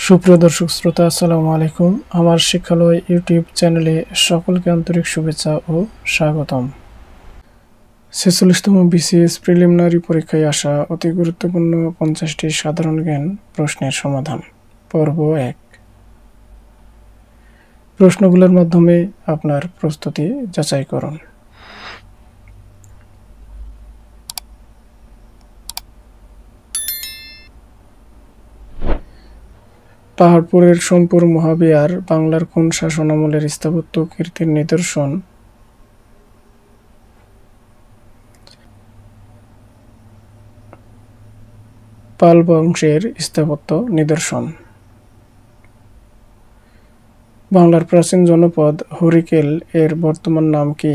সুপ্রিয় দর্শক শ্রোতা, আসসালামু আলাইকুম। আমার শিক্ষালয় ইউটিউব চ্যানেলে সকলকে আন্তরিক শুভেচ্ছা ও স্বাগতম। ৪৬তম বিসিএস প্রিলিমিনারি পরীক্ষায় আসা অতি গুরুত্বপূর্ণ ৫০টি সাধারণ জ্ঞান প্রশ্নের সমাধান, পর্ব ১। প্রশ্নগুলোর মাধ্যমে আপনার প্রস্তুতি যাচাই করুন। পাহাড়পুরের সোমপুর মহাবিহার বাংলার কোন শাসনামলের স্থাপত্য কীর্তির নিদর্শন? পাল বংশের স্থাপত্য নিদর্শন। বাংলার প্রাচীন জনপদ হরিকেল এর বর্তমান নাম কি?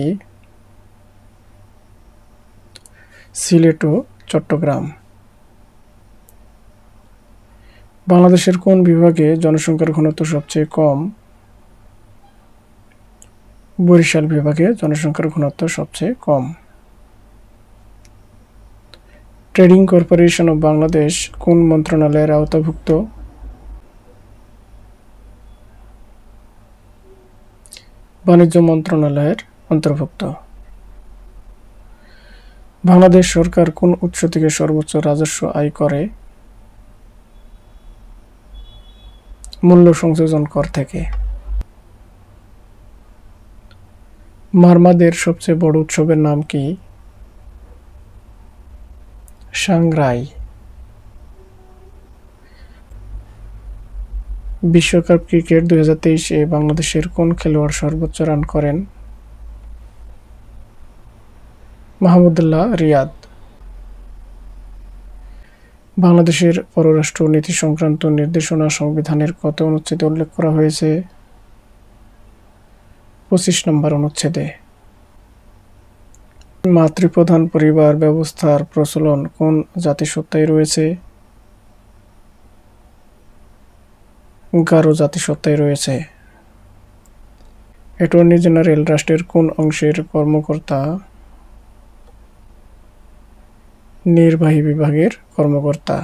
সিলেট ও চট্টগ্রাম। বাংলাদেশের কোন বিভাগে জনসংখ্যার ঘনত্ব সবচেয়ে কম? বরিশাল বিভাগে জনসংখ্যার ঘনত্ব সবচেয়ে কম। ট্রেডিং কর্পোরেশন অব বাংলাদেশ কোন মন্ত্রণালয়ের আওতাভুক্ত? বাণিজ্য মন্ত্রণালয়ের অন্তর্ভুক্ত। বাংলাদেশ সরকার কোন উৎস থেকে সর্বোচ্চ রাজস্ব আয় করে? মূল্য সংযোজন কর থেকে। মারমাদের সবচেয়ে বড় উৎসবের নাম কি? সাংগ্রাই। বিশ্বকাপ ক্রিকেট 2023-এ বাংলাদেশের কোন খেলোয়াড় সর্বোচ্চ রান করেন? মাহমুদুল্লাহ রিয়াদ। বাংলাদেশের পররাষ্ট্র নীতি সংক্রান্ত নির্দেশনা সংবিধানের কত অনুচ্ছেদে উল্লেখ করা হয়েছে? 25 নম্বর অনুচ্ছেদে। মাতৃপ্রধান পরিবার ব্যবস্থার প্রচলন কোন জাতিসত্তায় রয়েছে? গারো জাতিসত্তায় রয়েছে। অ্যাটর্নি জেনারেল রাষ্ট্রের কোন অংশের কর্মকর্তা? নির্বাহী বিভাগের কর্মকর্তা।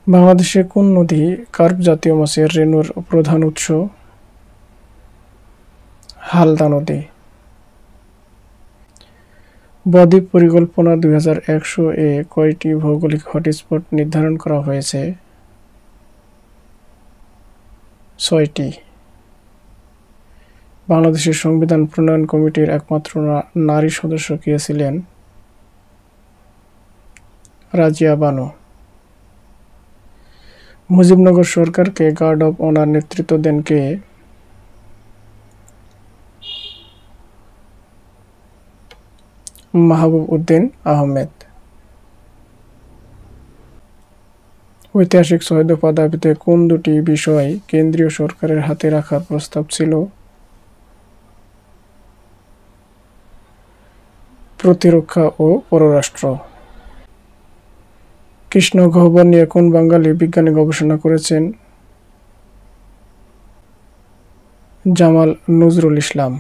বাংলাদেশে কোন নদী কার্প জাতীয় মাছের রেণুর প্রধান উৎস? হালদা নদী। বদ্বীপ পরিকল্পনা 2100-এ কয়টি ভৌগোলিক হটস্পট নির্ধারণ করা হয়েছে? 6টি। বাংলাদেশের সংবিধান প্রণয়ন কমিটির একমাত্র নারী সদস্য কে ছিলেন? রাজিয়া বানু। মুজিবনগর সরকারকে গার্ড অব অনার নেতৃত্ব দেন কে? মাহবুব উদ্দিন আহমেদ। ঐতিহাসিক 6 দফা দাবিতে কোন দুটি বিষয় কেন্দ্রীয় সরকারের হাতে রাখার প্রস্তাব ছিল? প্রতিরক্ষা ও পররাষ্ট্র। কৃষ্ণ গহ্বর নিয়ে কোন বাঙালি বিজ্ঞানী গবেষণা করেছেন? জামাল নজরুল ইসলাম।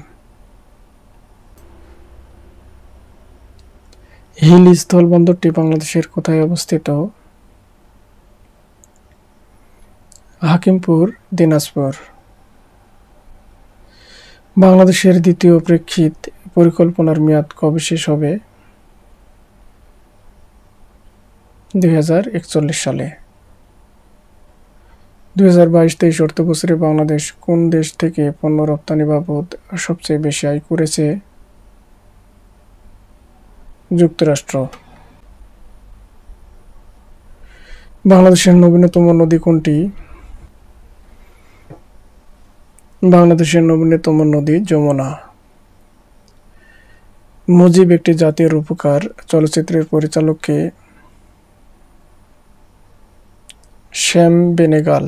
হিল স্থলবন্দরটি বাংলাদেশের কোথায় অবস্থিত? হাকিমপুর, দিনাজপুর। বাংলাদেশের দ্বিতীয় প্রেক্ষিত পরিকল্পনার মেয়াদ কবে শেষ হবে? 2041 সালে। 2022-23 অর্থবছরে বাংলাদেশ কোন দেশ থেকে পণ্য রপ্তানি বাবদ সবচেয়ে বেশি আয় করেছে? যুক্তরাষ্ট্র। বাংলাদেশের নবীনতম নদী কোনটি? বাংলাদেশের নবীনতম নদী যমুনা। মুজিব একটি জাতীয় রূপকার চলচ্চিত্রের পরিচালক কে? শ্যাম বেনেগাল।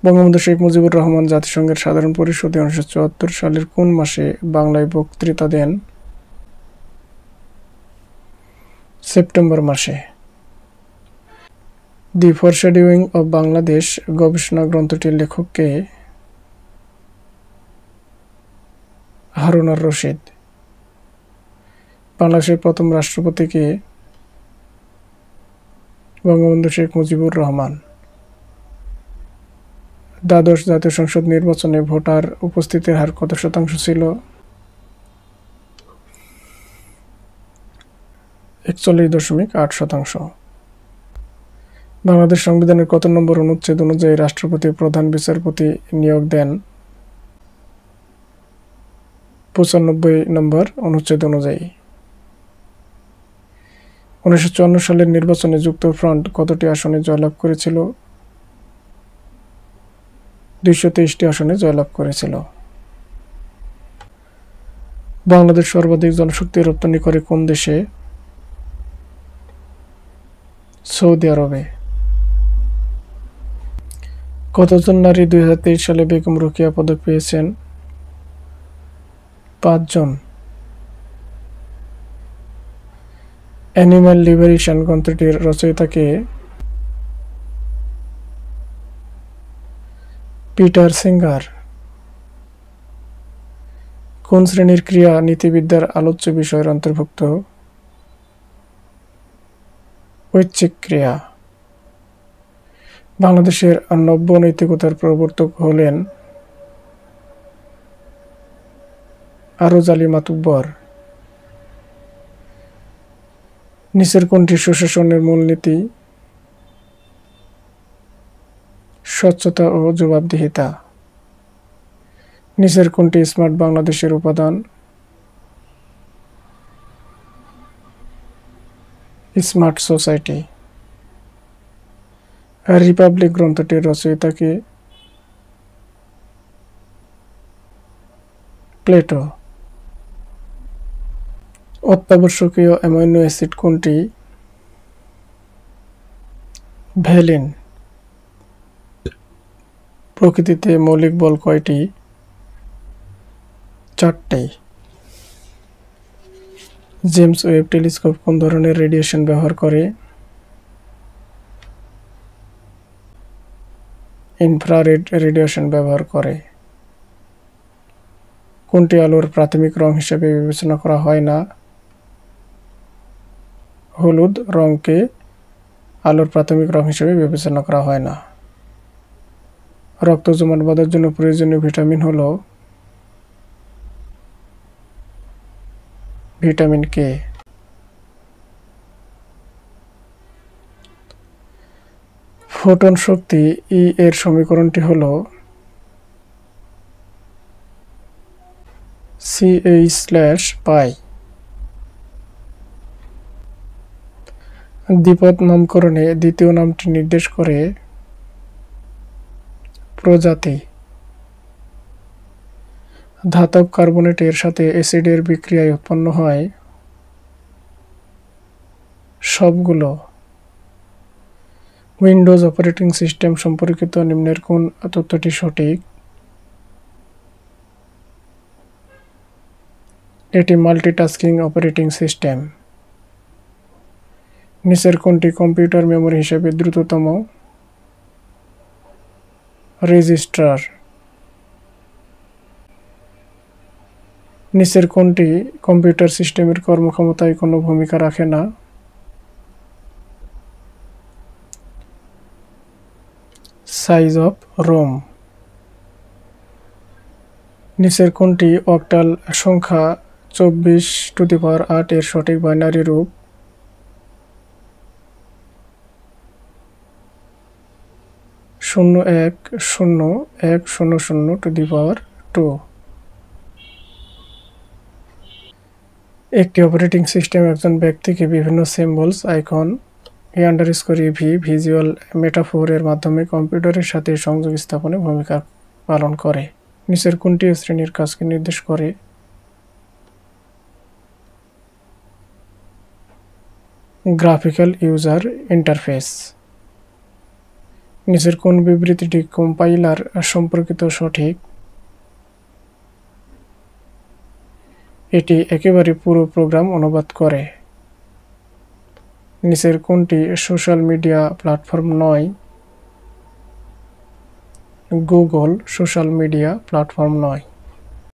বঙ্গবন্ধু শেখ মুজিবুর রহমান জাতিসংঘের সাধারণ পরিষদে 1974 সালের কোন মাসে বাংলায় বক্তৃতা দেন? সেপ্টেম্বর মাসে। দি ফরশ্যাডোয়িং অব বাংলাদেশ গবেষণা গ্রন্থটির লেখক কে? হারুন আর রশিদ। বাংলাদেশের প্রথম রাষ্ট্রপতি কে? বঙ্গবন্ধু শেখ মুজিবুর রহমান। দ্বাদশ জাতীয় সংসদ নির্বাচনে ভোটার উপস্থিতির হার কত শতাংশ ছিল? 41.8%। বাংলাদেশ সংবিধানের কত নম্বর অনুচ্ছেদ অনুযায়ী রাষ্ট্রপতি প্রধান বিচারপতি নিয়োগ দেন? 95 নম্বর অনুচ্ছেদ অনুযায়ী। 1954 সালের নির্বাচনে যুক্তফ্রন্ট কতটি আসনে জয়লাভ করেছিল? 223টি আসনে জয়লাভ করেছিল। বাংলাদেশ সর্বাধিক জনশক্তি রপ্তানি করে কোন দেশে? সৌদি আরবে। কতজন নারী 2023 সালে বেগম রোকেয়া পদক পেয়েছেন? 5 জন। অ্যানিম্যাল লিবারেশন গ্রন্থটির রচয়িতা কে? Peter singer. কোন শ্রেণীর ক্রিয়া নীতিবিদ্যার আলোচ্য বিষয়ের অন্তর্ভুক্ত? ঐচ্ছিক ক্রিয়া। বাংলাদেশের নব্য নৈতিকতার প্রবর্তক হলেন আরজ আলী মাতুব্বর। নিচের কোনটি সুশাসনের মূলনীতি? স্বচ্ছতা ও জবাবদিহিতা। নিচের কোনটি স্মার্ট বাংলাদেশের উপাদান? Smart society. রিপাবলিক গ্রন্থটির রচয়িতা কে? প্লেটো। অত্যাবশ্যকীয় অ্যামাইনো অ্যাসিড কোনটি? ভ্যালিন। প্রকৃতিতে মৌলিক বল কয়টি? 4টি। জেমস ওয়েব টেলিস্কোপ কোন ধরনের রেডিয়েশন ব্যবহার করে? ইনফ্রারেড রেডিয়েশন ব্যবহার করে। কোনটি আলোর প্রাথমিক রং হিসেবে বিবেচনা করা হয় না? হলুদ রংকে আলোর প্রাথমিক রং হিসেবে বিবেচনা করা হয় না। রক্ত জমাট বাঁধার জন্য প্রয়োজনীয় ভিটামিন হলো ভিটামিন কে। ফোটন শক্তি ই এর সমীকরণটি হলো CH/π। দ্বিপদ নামকরণে দ্বিতীয় নামটি নির্দেশ করে প্রজাতি। ধাতব কার্বনেটের সাথে অ্যাসিডের বিক্রিয়ায় উৎপন্ন হয় সবগুলো। উইন্ডোজ অপারেটিং সিস্টেম সম্পর্কিত নিম্নের কোন তথ্যটি সঠিক? এটি মাল্টিটাস্কিং অপারেটিং সিস্টেম। নিচের কোনটি কম্পিউটার মেমোরি হিসেবে দ্রুততম? রেজিস্ট্রার। নিচের কোনটি কম্পিউটার সিস্টেমের কর্মক্ষমতায় কোনো ভূমিকা রাখে না? Size of ROM. নিচের কোনটি অক্টাল সংখ্যা 24⁸ এর সঠিক বাইনারি রূপ? 010100(2)। একটি অপারেটিং সিস্টেম একজন ব্যক্তিকে বিভিন্ন symbols, icon, _EV, visual metaphor এর মাধ্যমে কম্পিউটারের সাথে সংযোগ স্থাপনে ভূমিকা পালন করে। নিচের কোনটি এই শ্রেণীর কাজকে নির্দেশ করে? Graphical user interface. নিচের কোন বিবৃতিটি কম্পাইলার সম্পর্কিত সঠিক? এটি একেবারে পুরো প্রোগ্রাম অনুবাদ করে। নিচের কোনটি সোশ্যাল মিডিয়া প্ল্যাটফর্ম নয়? গুগল সোশ্যাল মিডিয়া প্ল্যাটফর্ম নয়।